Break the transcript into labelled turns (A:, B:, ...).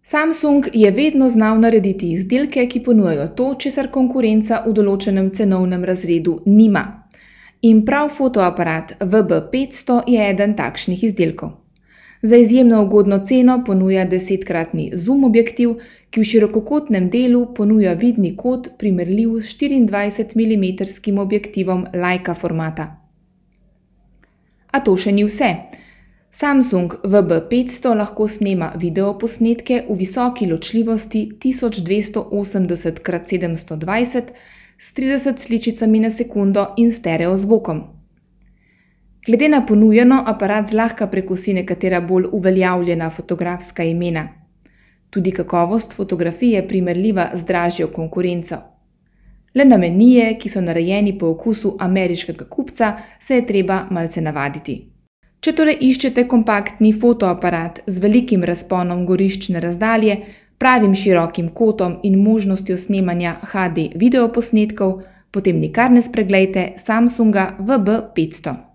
A: Samsung je vedno znal narediti izdelke, ki ponujajo to, česar konkurenca v določenem cenovnem razredu nima. In prav fotoaparat VB500 je eden takšnih izdelkov. Za izjemno ugodno ceno ponuja 10-kratni zoom objektiv, ki v širokokotnem delu ponuja vidni kot primerljiv s 24 mm objektivom Leica formata. A to še ni vse. Samsung VB500 lahko snema videoposnetke v visoki ločljivosti 1280x720 s 30 sličicami na sekundo in stereo zvokom. Glede na ponujeno aparat zlahka prekosi nekatera bolj uveljavljena fotografska imena. Tudi kakovost fotografije je primerljiva z dražjo konkurenco. Le na menije, ki so narejeni po okusu ameriškega kupca, se je treba malce navaditi. Če torej iščete kompaktni fotoaparat z velikim razponom goriščne razdalje, pravim širokim kotom in možnostjo snemanja HD videoposnetkov, potem nikar ne spreglejte Samsunga VB500.